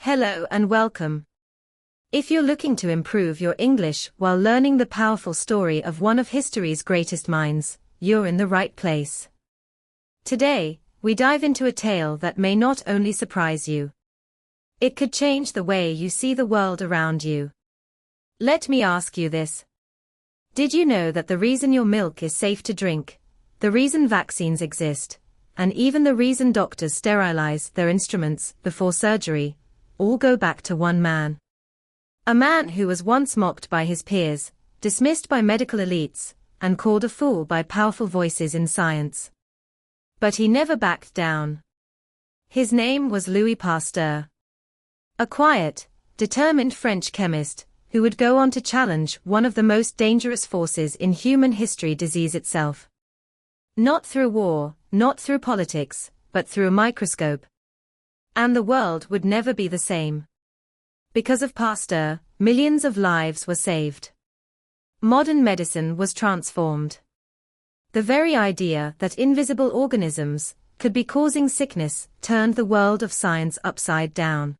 Hello and welcome. If you're looking to improve your English while learning the powerful story of one of history's greatest minds, you're in the right place. Today, we dive into a tale that may not only surprise you. It could change the way you see the world around you. Let me ask you this. Did you know that the reason your milk is safe to drink, the reason vaccines exist, and even the reason doctors sterilize their instruments before surgery, all go back to one man? A man who was once mocked by his peers, dismissed by medical elites, and called a fool by powerful voices in science. But he never backed down. His name was Louis Pasteur. A quiet, determined French chemist, who would go on to challenge one of the most dangerous forces in human history, disease itself. Not through war, not through politics, but through a microscope. And the world would never be the same. Because of Pasteur, millions of lives were saved. Modern medicine was transformed. The very idea that invisible organisms could be causing sickness turned the world of science upside down.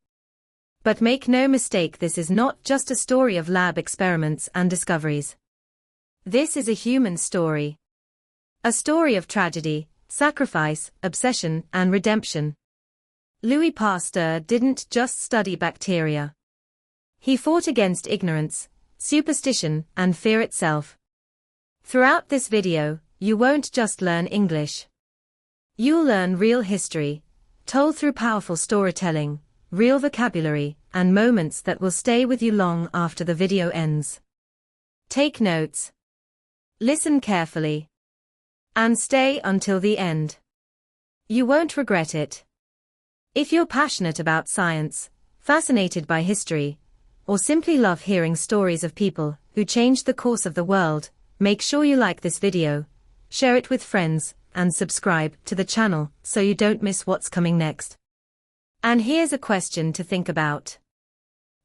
But make no mistake, this is not just a story of lab experiments and discoveries. This is a human story. A story of tragedy, sacrifice, obsession, and redemption. Louis Pasteur didn't just study bacteria. He fought against ignorance, superstition, and fear itself. Throughout this video, you won't just learn English. You'll learn real history, told through powerful storytelling, real vocabulary, and moments that will stay with you long after the video ends. Take notes. Listen carefully. And stay until the end. You won't regret it. If you're passionate about science, fascinated by history, or simply love hearing stories of people who changed the course of the world, make sure you like this video, share it with friends, and subscribe to the channel so you don't miss what's coming next. And here's a question to think about.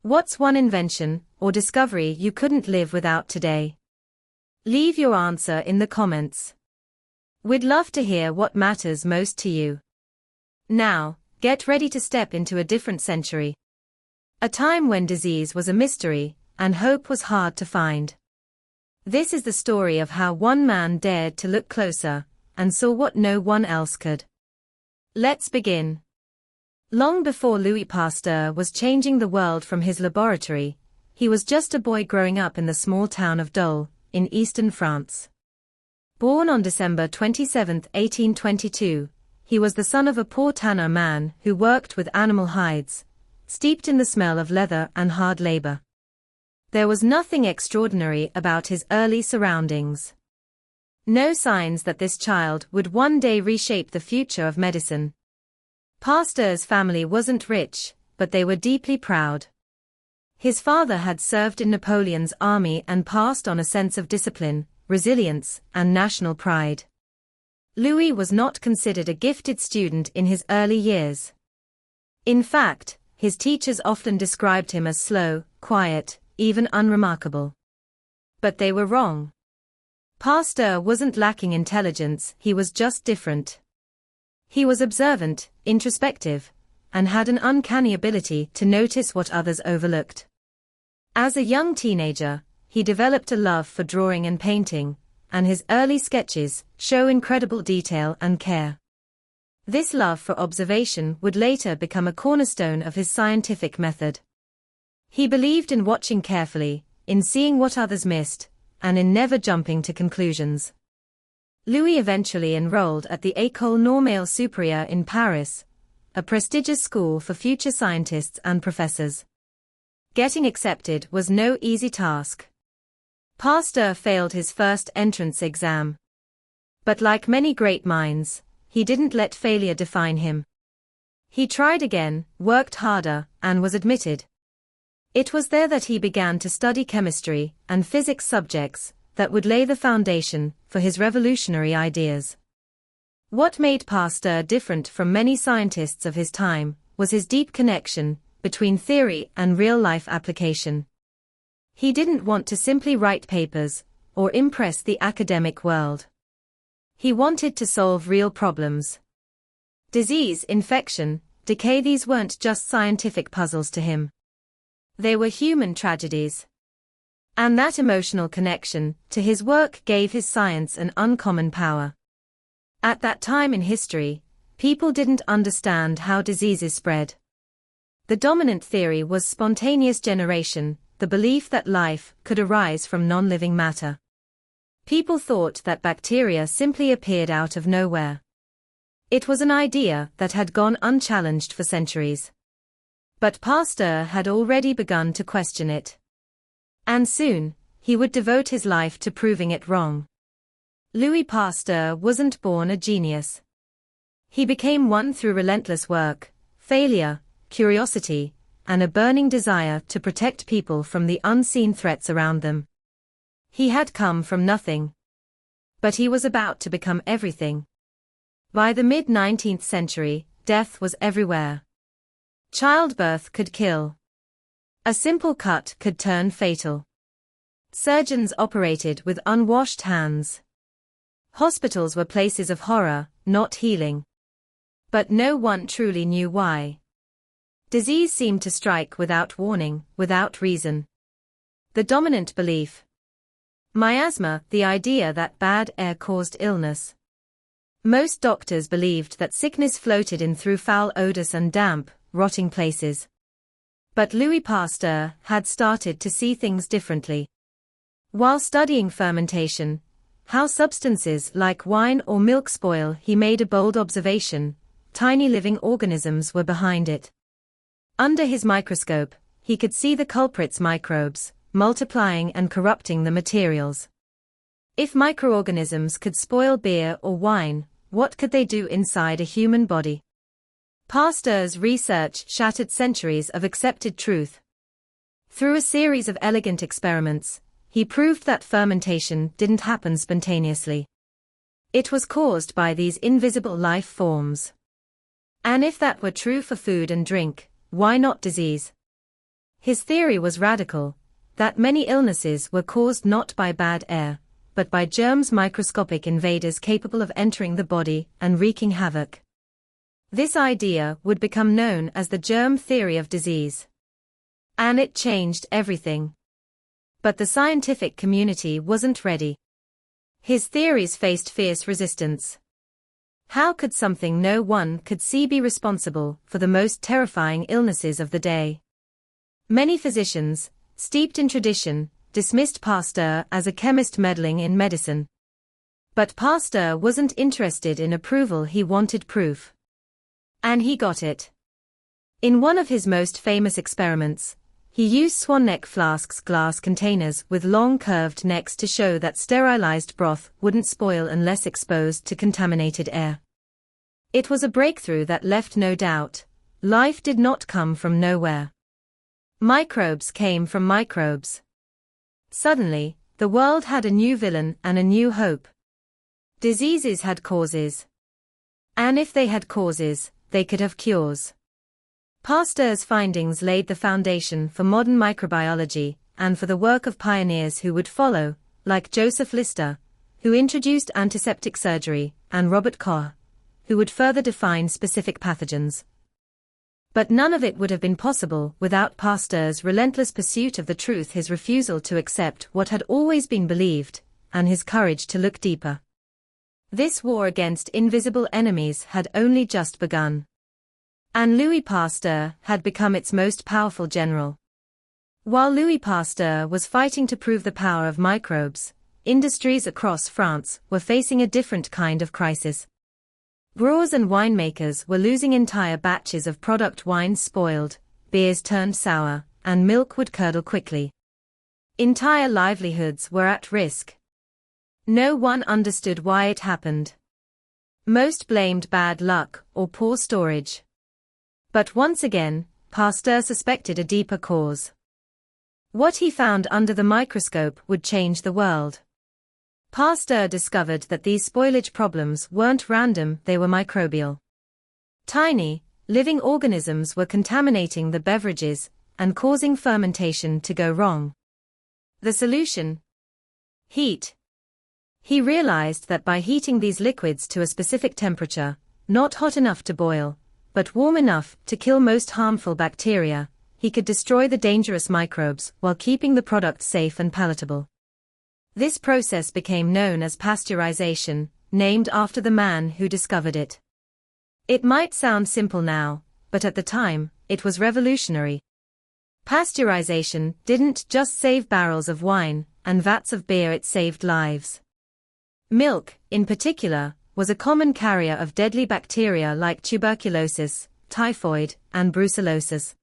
What's one invention or discovery you couldn't live without today? Leave your answer in the comments. We'd love to hear what matters most to you. Now, get ready to step into a different century. A time when disease was a mystery, and hope was hard to find. This is the story of how one man dared to look closer, and saw what no one else could. Let's begin. Long before Louis Pasteur was changing the world from his laboratory, he was just a boy growing up in the small town of Dole, in eastern France. Born on December 27, 1822, he was the son of a poor tanner man who worked with animal hides, steeped in the smell of leather and hard labor. There was nothing extraordinary about his early surroundings. No signs that this child would one day reshape the future of medicine. Pasteur's family wasn't rich, but they were deeply proud. His father had served in Napoleon's army and passed on a sense of discipline, resilience, and national pride. Louis was not considered a gifted student in his early years. In fact, his teachers often described him as slow, quiet, even unremarkable. But they were wrong. Pasteur wasn't lacking intelligence, he was just different. He was observant, introspective, and had an uncanny ability to notice what others overlooked. As a young teenager, he developed a love for drawing and painting, and his early sketches show incredible detail and care. This love for observation would later become a cornerstone of his scientific method. He believed in watching carefully, in seeing what others missed, and in never jumping to conclusions. Louis eventually enrolled at the École Normale Supérieure in Paris, a prestigious school for future scientists and professors. Getting accepted was no easy task. Pasteur failed his first entrance exam. But like many great minds, he didn't let failure define him. He tried again, worked harder, and was admitted. It was there that he began to study chemistry and physics subjects that would lay the foundation for his revolutionary ideas. What made Pasteur different from many scientists of his time was his deep connection between theory and real-life application. He didn't want to simply write papers or impress the academic world. He wanted to solve real problems. Disease, infection, decay. These weren't just scientific puzzles to him. They were human tragedies. And that emotional connection to his work gave his science an uncommon power. At that time in history, people didn't understand how diseases spread. The dominant theory was spontaneous generation, the belief that life could arise from non-living matter. People thought that bacteria simply appeared out of nowhere. It was an idea that had gone unchallenged for centuries. But Pasteur had already begun to question it. And soon, he would devote his life to proving it wrong. Louis Pasteur wasn't born a genius. He became one through relentless work, failure, curiosity, and a burning desire to protect people from the unseen threats around them. He had come from nothing. But he was about to become everything. By the mid-19th century, death was everywhere. Childbirth could kill. A simple cut could turn fatal. Surgeons operated with unwashed hands. Hospitals were places of horror, not healing. But no one truly knew why. Disease seemed to strike without warning, without reason. The dominant belief. Miasma, the idea that bad air caused illness. Most doctors believed that sickness floated in through foul odors and damp, rotting places. But Louis Pasteur had started to see things differently. While studying fermentation, how substances like wine or milk spoil, he made a bold observation: tiny living organisms were behind it. Under his microscope, he could see the culprits: microbes, multiplying and corrupting the materials. If microorganisms could spoil beer or wine, what could they do inside a human body? Pasteur's research shattered centuries of accepted truth. Through a series of elegant experiments, he proved that fermentation didn't happen spontaneously. It was caused by these invisible life forms. And if that were true for food and drink, why not disease? His theory was radical, that many illnesses were caused not by bad air, but by germs, microscopic invaders capable of entering the body and wreaking havoc. This idea would become known as the germ theory of disease. And it changed everything. But the scientific community wasn't ready. His theories faced fierce resistance. How could something no one could see be responsible for the most terrifying illnesses of the day? Many physicians, steeped in tradition, dismissed Pasteur as a chemist meddling in medicine. But Pasteur wasn't interested in approval, he wanted proof. And he got it. In one of his most famous experiments, he used swan neck flasks, glass containers with long curved necks, to show that sterilized broth wouldn't spoil unless exposed to contaminated air. It was a breakthrough that left no doubt: life did not come from nowhere. Microbes came from microbes. Suddenly, the world had a new villain and a new hope. Diseases had causes. And if they had causes, they could have cures. Pasteur's findings laid the foundation for modern microbiology, and for the work of pioneers who would follow, like Joseph Lister, who introduced antiseptic surgery, and Robert Koch, who would further define specific pathogens. But none of it would have been possible without Pasteur's relentless pursuit of the truth, his refusal to accept what had always been believed, and his courage to look deeper. This war against invisible enemies had only just begun. And Louis Pasteur had become its most powerful general. While Louis Pasteur was fighting to prove the power of microbes, industries across France were facing a different kind of crisis. Brewers and winemakers were losing entire batches of product: wines spoiled, beers turned sour, and milk would curdle quickly. Entire livelihoods were at risk. No one understood why it happened. Most blamed bad luck or poor storage. But once again, Pasteur suspected a deeper cause. What he found under the microscope would change the world. Pasteur discovered that these spoilage problems weren't random, they were microbial. Tiny, living organisms were contaminating the beverages and causing fermentation to go wrong. The solution? Heat. He realized that by heating these liquids to a specific temperature, not hot enough to boil, but warm enough to kill most harmful bacteria. He could destroy the dangerous microbes while keeping the product safe and palatable. This process became known as pasteurization, named after the man who discovered it. It might sound simple now, but at the time, it was revolutionary. Pasteurization didn't just save barrels of wine and vats of beer, it saved lives. Milk, in particular, was a common carrier of deadly bacteria like tuberculosis, typhoid, and brucellosis.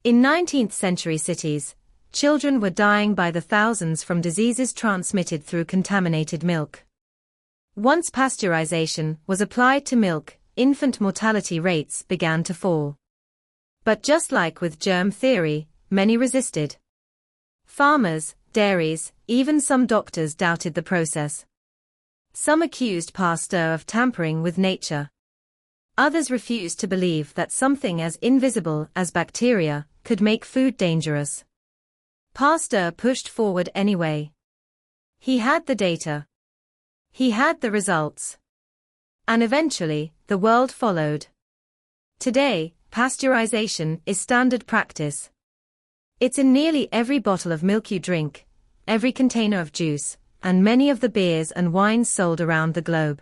In 19th century cities, children were dying by the thousands from diseases transmitted through contaminated milk. Once pasteurization was applied to milk, infant mortality rates began to fall. But just like with germ theory, many resisted. Farmers, dairies, even some doctors doubted the process. Some accused Pasteur of tampering with nature. Others refused to believe that something as invisible as bacteria could make food dangerous. Pasteur pushed forward anyway. He had the data. He had the results. And eventually, the world followed. Today, pasteurization is standard practice. It's in nearly every bottle of milk you drink, every container of juice, and many of the beers and wines sold around the globe.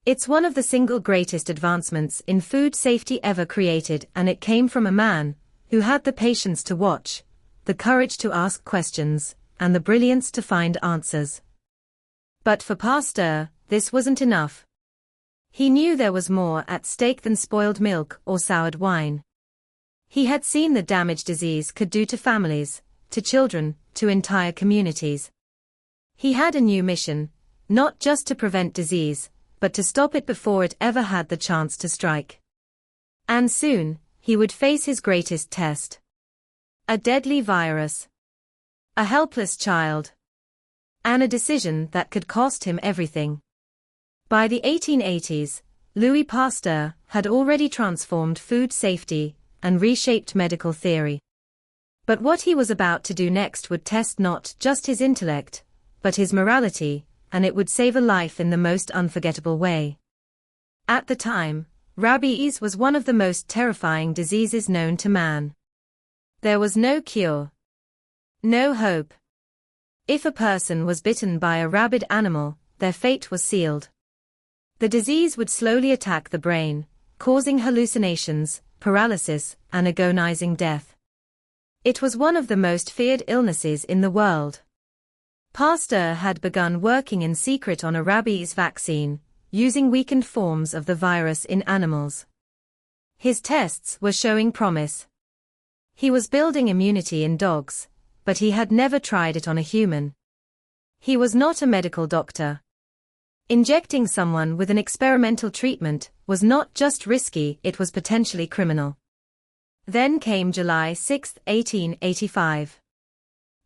It's one of the single greatest advancements in food safety ever created, and it came from a man who had the patience to watch, the courage to ask questions, and the brilliance to find answers. But for Pasteur, this wasn't enough. He knew there was more at stake than spoiled milk or soured wine. He had seen the damage disease could do to families, to children, to entire communities. He had a new mission, not just to prevent disease, but to stop it before it ever had the chance to strike. And soon, he would face his greatest test. A deadly virus. A helpless child. And a decision that could cost him everything. By the 1880s, Louis Pasteur had already transformed food safety and reshaped medical theory. But what he was about to do next would test not just his intellect, but his morality, and it would save a life in the most unforgettable way. At the time, rabies was one of the most terrifying diseases known to man. There was no cure. No hope. If a person was bitten by a rabid animal, their fate was sealed. The disease would slowly attack the brain, causing hallucinations, paralysis, and agonizing death. It was one of the most feared illnesses in the world. Pasteur had begun working in secret on a rabies vaccine, using weakened forms of the virus in animals. His tests were showing promise. He was building immunity in dogs, but he had never tried it on a human. He was not a medical doctor. Injecting someone with an experimental treatment was not just risky, it was potentially criminal. Then came July 6, 1885.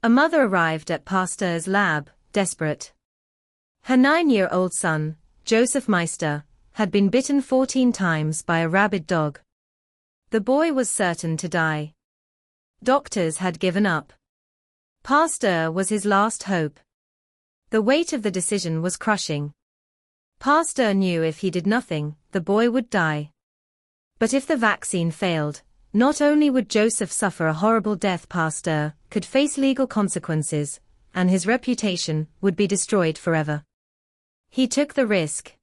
A mother arrived at Pasteur's lab, desperate. Her 9-year-old son, Joseph Meister, had been bitten 14 times by a rabid dog. The boy was certain to die. Doctors had given up. Pasteur was his last hope. The weight of the decision was crushing. Pasteur knew if he did nothing, the boy would die. But if the vaccine failed, not only would Joseph suffer a horrible death, Pasteur could face legal consequences, and his reputation would be destroyed forever. He took the risk.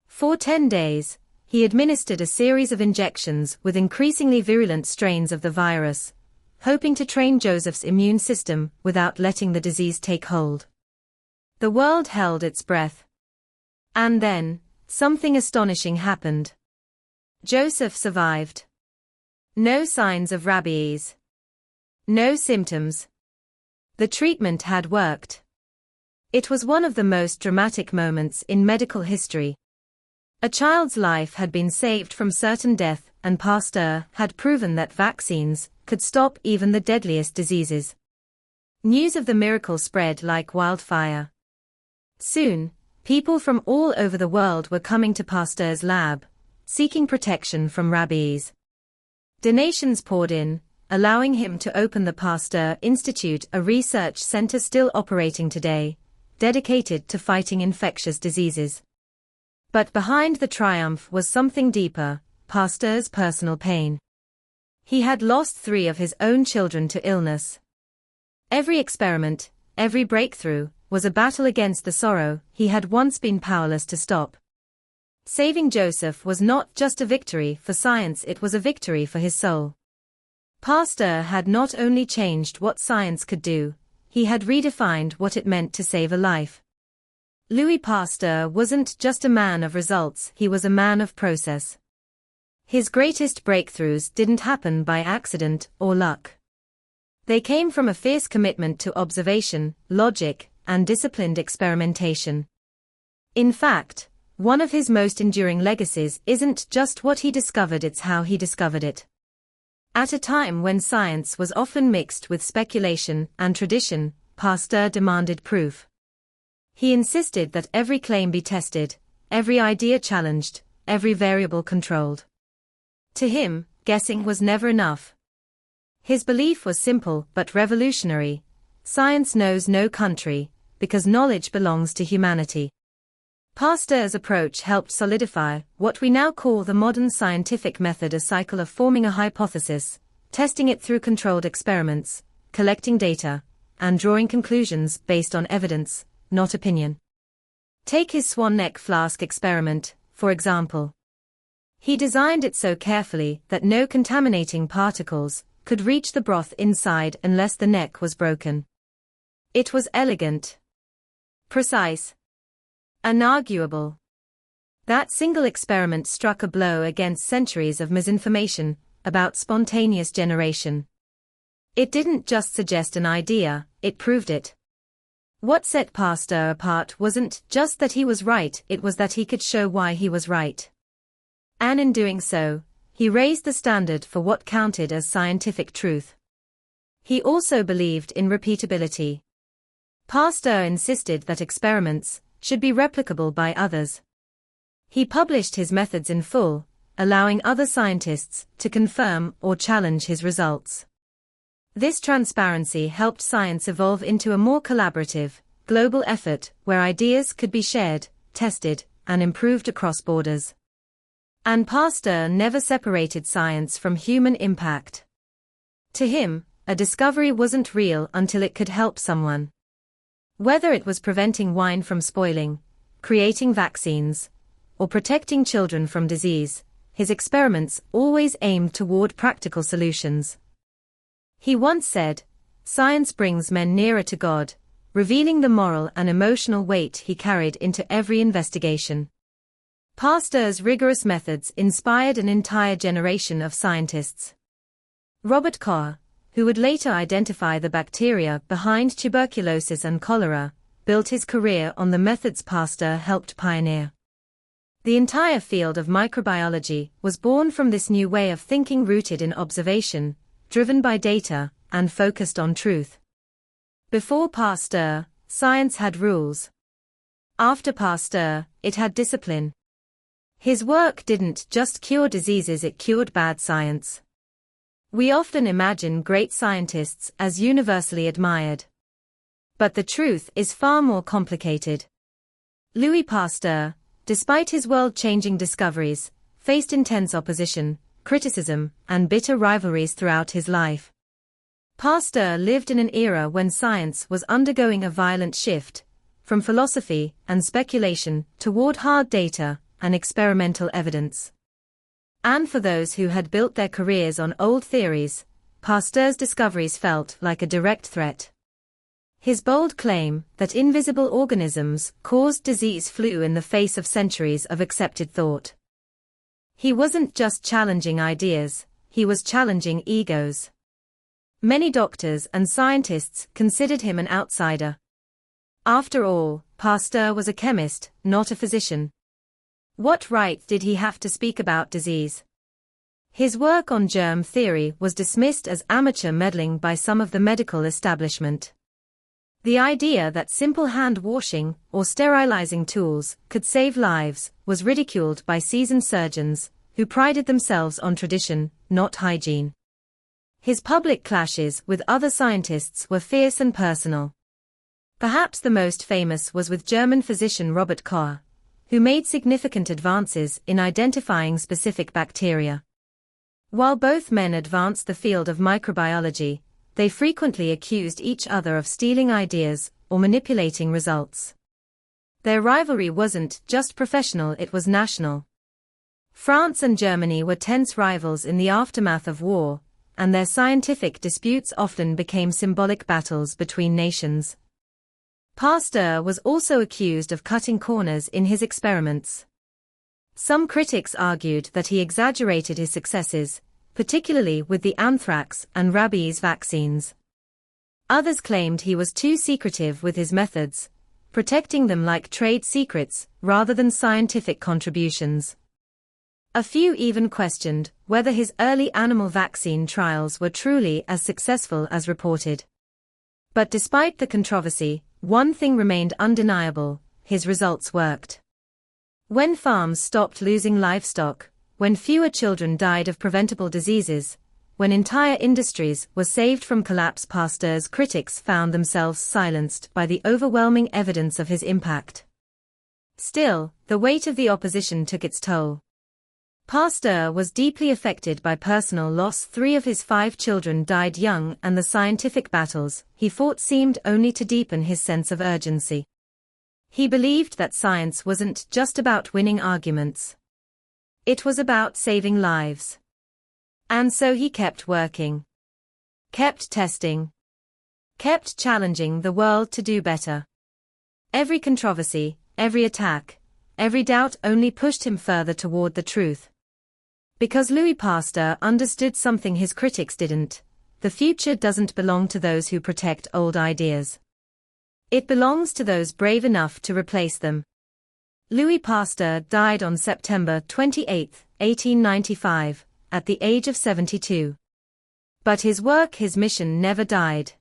For 10 days, he administered a series of injections with increasingly virulent strains of the virus, hoping to train Joseph's immune system without letting the disease take hold. The world held its breath. And then, something astonishing happened. Joseph survived. No signs of rabies. No symptoms. The treatment had worked. It was one of the most dramatic moments in medical history. A child's life had been saved from certain death, and Pasteur had proven that vaccines could stop even the deadliest diseases. News of the miracle spread like wildfire. Soon, people from all over the world were coming to Pasteur's lab, seeking protection from rabies. Donations poured in, allowing him to open the Pasteur Institute, a research center still operating today, dedicated to fighting infectious diseases. But behind the triumph was something deeper, Pasteur's personal pain. He had lost 3 of his own children to illness. Every experiment, every breakthrough, was a battle against the sorrow he had once been powerless to stop. Saving Joseph was not just a victory for science, it was a victory for his soul. Pasteur had not only changed what science could do, he had redefined what it meant to save a life. Louis Pasteur wasn't just a man of results, he was a man of process. His greatest breakthroughs didn't happen by accident or luck. They came from a fierce commitment to observation, logic, and disciplined experimentation. In fact, one of his most enduring legacies isn't just what he discovered, it's how he discovered it. At a time when science was often mixed with speculation and tradition, Pasteur demanded proof. He insisted that every claim be tested, every idea challenged, every variable controlled. To him, guessing was never enough. His belief was simple but revolutionary: science knows no country, because knowledge belongs to humanity. Pasteur's approach helped solidify what we now call the modern scientific method, a cycle of forming a hypothesis, testing it through controlled experiments, collecting data, and drawing conclusions based on evidence, not opinion. Take his swan neck flask experiment, for example. He designed it so carefully that no contaminating particles could reach the broth inside unless the neck was broken. It was elegant, precise, unarguable. That single experiment struck a blow against centuries of misinformation about spontaneous generation. It didn't just suggest an idea, it proved it. What set Pasteur apart wasn't just that he was right, it was that he could show why he was right. And in doing so, he raised the standard for what counted as scientific truth. He also believed in repeatability. Pasteur insisted that experiments should be replicable by others. He published his methods in full, allowing other scientists to confirm or challenge his results. This transparency helped science evolve into a more collaborative, global effort where ideas could be shared, tested, and improved across borders. And Pasteur never separated science from human impact. To him, a discovery wasn't real until it could help someone. Whether it was preventing wine from spoiling, creating vaccines, or protecting children from disease, his experiments always aimed toward practical solutions. He once said, "Science brings men nearer to God," revealing the moral and emotional weight he carried into every investigation. Pasteur's rigorous methods inspired an entire generation of scientists. Robert Koch, who would later identify the bacteria behind tuberculosis and cholera, built his career on the methods Pasteur helped pioneer. The entire field of microbiology was born from this new way of thinking, rooted in observation, driven by data, and focused on truth. Before Pasteur, science had rules. After Pasteur, it had discipline. His work didn't just cure diseases, it cured bad science. We often imagine great scientists as universally admired. But the truth is far more complicated. Louis Pasteur, despite his world-changing discoveries, faced intense opposition, criticism, and bitter rivalries throughout his life. Pasteur lived in an era when science was undergoing a violent shift, from philosophy and speculation toward hard data and experimental evidence. And for those who had built their careers on old theories, Pasteur's discoveries felt like a direct threat. His bold claim that invisible organisms caused disease flew in the face of centuries of accepted thought. He wasn't just challenging ideas, he was challenging egos. Many doctors and scientists considered him an outsider. After all, Pasteur was a chemist, not a physician. What right did he have to speak about disease? His work on germ theory was dismissed as amateur meddling by some of the medical establishment. The idea that simple hand washing or sterilizing tools could save lives was ridiculed by seasoned surgeons who prided themselves on tradition, not hygiene. His public clashes with other scientists were fierce and personal. Perhaps the most famous was with German physician Robert Koch, who made significant advances in identifying specific bacteria. While both men advanced the field of microbiology, they frequently accused each other of stealing ideas or manipulating results. Their rivalry wasn't just professional, it was national. France and Germany were tense rivals in the aftermath of war, and their scientific disputes often became symbolic battles between nations. Pasteur was also accused of cutting corners in his experiments. Some critics argued that he exaggerated his successes, particularly with the anthrax and rabies vaccines. Others claimed he was too secretive with his methods, protecting them like trade secrets rather than scientific contributions. A few even questioned whether his early animal vaccine trials were truly as successful as reported. But despite the controversy, one thing remained undeniable: his results worked. When farms stopped losing livestock, when fewer children died of preventable diseases, when entire industries were saved from collapse, Pasteur's critics found themselves silenced by the overwhelming evidence of his impact. Still, the weight of the opposition took its toll. Pasteur was deeply affected by personal loss. 3 of his 5 children died young, and the scientific battles he fought seemed only to deepen his sense of urgency. He believed that science wasn't just about winning arguments. It was about saving lives. And so he kept working. Kept testing. Kept challenging the world to do better. Every controversy, every attack, every doubt only pushed him further toward the truth. Because Louis Pasteur understood something his critics didn't: the future doesn't belong to those who protect old ideas. It belongs to those brave enough to replace them. Louis Pasteur died on September 28, 1895, at the age of 72. But his work, his mission never died.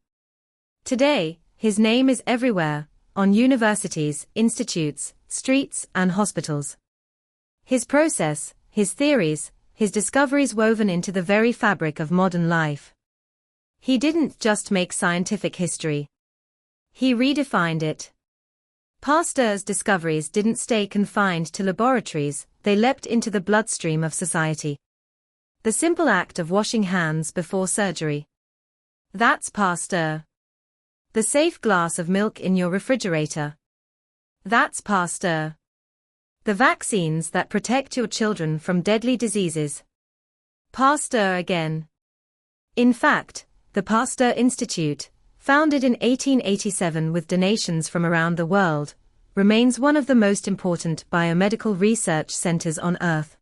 Today, his name is everywhere, on universities, institutes, streets, and hospitals. His process, his theories, his discoveries woven into the very fabric of modern life. He didn't just make scientific history. He redefined it. Pasteur's discoveries didn't stay confined to laboratories, they leapt into the bloodstream of society. The simple act of washing hands before surgery. That's Pasteur. The safe glass of milk in your refrigerator. That's Pasteur. The vaccines that protect your children from deadly diseases. Pasteur again. In fact, the Pasteur Institute, founded in 1887 with donations from around the world, remains one of the most important biomedical research centers on Earth.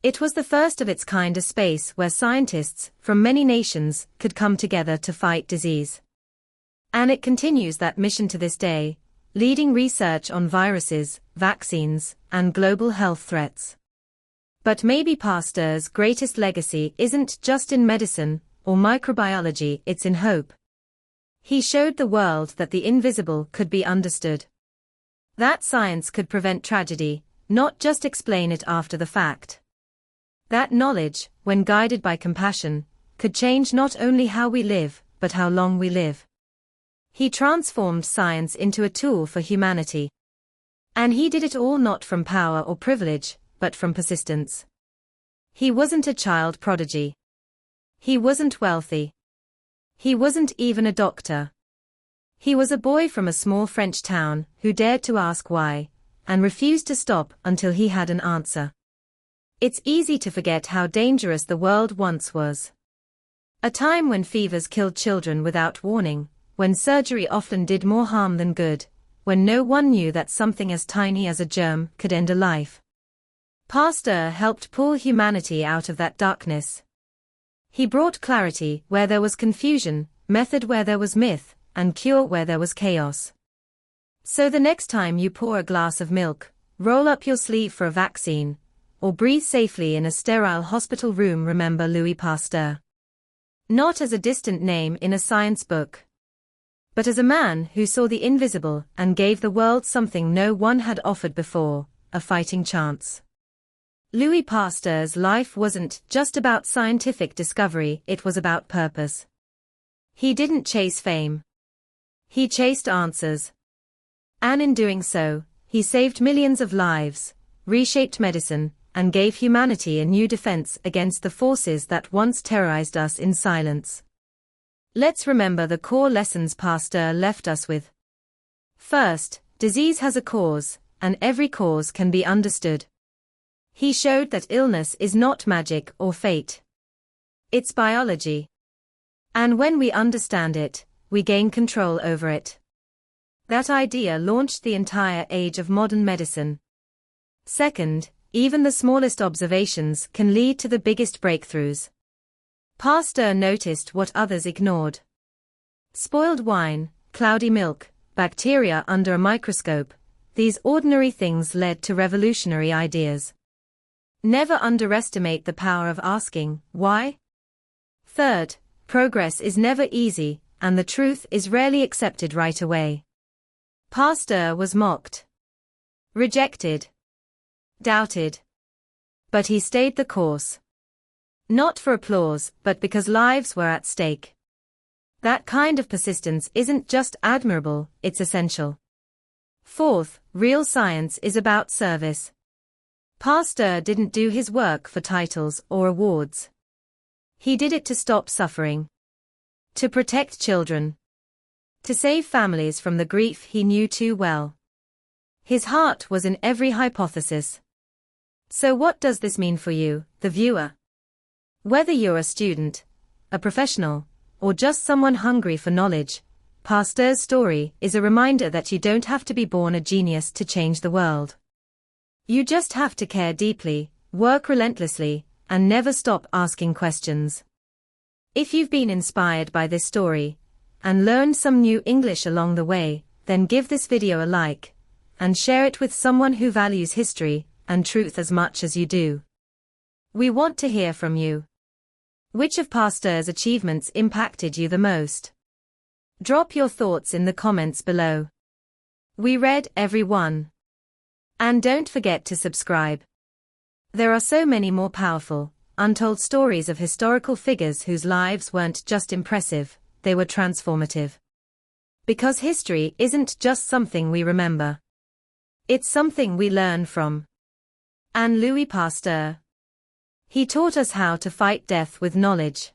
It was the first of its kind, a space where scientists from many nations could come together to fight disease. And it continues that mission to this day, leading research on viruses, vaccines, and global health threats. But maybe Pasteur's greatest legacy isn't just in medicine or microbiology, it's in hope. He showed the world that the invisible could be understood. That science could prevent tragedy, not just explain it after the fact. That knowledge, when guided by compassion, could change not only how we live, but how long we live. He transformed science into a tool for humanity. And he did it all not from power or privilege, but from persistence. He wasn't a child prodigy. He wasn't wealthy. He wasn't even a doctor. He was a boy from a small French town who dared to ask why, and refused to stop until he had an answer. It's easy to forget how dangerous the world once was. A time when fevers killed children without warning, when surgery often did more harm than good, when no one knew that something as tiny as a germ could end a life. Pasteur helped pull humanity out of that darkness. He brought clarity where there was confusion, method where there was myth, and cure where there was chaos. So the next time you pour a glass of milk, roll up your sleeve for a vaccine, or breathe safely in a sterile hospital room, remember Louis Pasteur. Not as a distant name in a science book, but as a man who saw the invisible and gave the world something no one had offered before: a fighting chance. Louis Pasteur's life wasn't just about scientific discovery, it was about purpose. He didn't chase fame. He chased answers. And in doing so, He saved millions of lives, reshaped medicine, and gave humanity a new defense against the forces that once terrorized us in silence. Let's remember the core lessons Pasteur left us with. First, disease has a cause, and every cause can be understood. He showed that illness is not magic or fate. It's biology. And when we understand it, we gain control over it. That idea launched the entire age of modern medicine. Second, even the smallest observations can lead to the biggest breakthroughs. Pasteur noticed what others ignored. Spoiled wine, cloudy milk, bacteria under a microscope, these ordinary things led to revolutionary ideas. Never underestimate the power of asking, why? Third, progress is never easy, and the truth is rarely accepted right away. Pasteur was mocked, rejected, doubted. But he stayed the course. Not for applause, but because lives were at stake. That kind of persistence isn't just admirable, it's essential. Fourth, real science is about service. Pasteur didn't do his work for titles or awards. He did it to stop suffering, to protect children, to save families from the grief he knew too well. His heart was in every hypothesis. So what does this mean for you, the viewer? Whether you're a student, a professional, or just someone hungry for knowledge, Pasteur's story is a reminder that you don't have to be born a genius to change the world. You just have to care deeply, work relentlessly, and never stop asking questions. If you've been inspired by this story, and learned some new English along the way, then give this video a like, and share it with someone who values history and truth as much as you do. We want to hear from you. Which of Pasteur's achievements impacted you the most? Drop your thoughts in the comments below. We read every one. And don't forget to subscribe. There are so many more powerful, untold stories of historical figures whose lives weren't just impressive, they were transformative. Because history isn't just something we remember. It's something we learn from. And Louis Pasteur. He taught us how to fight death with knowledge.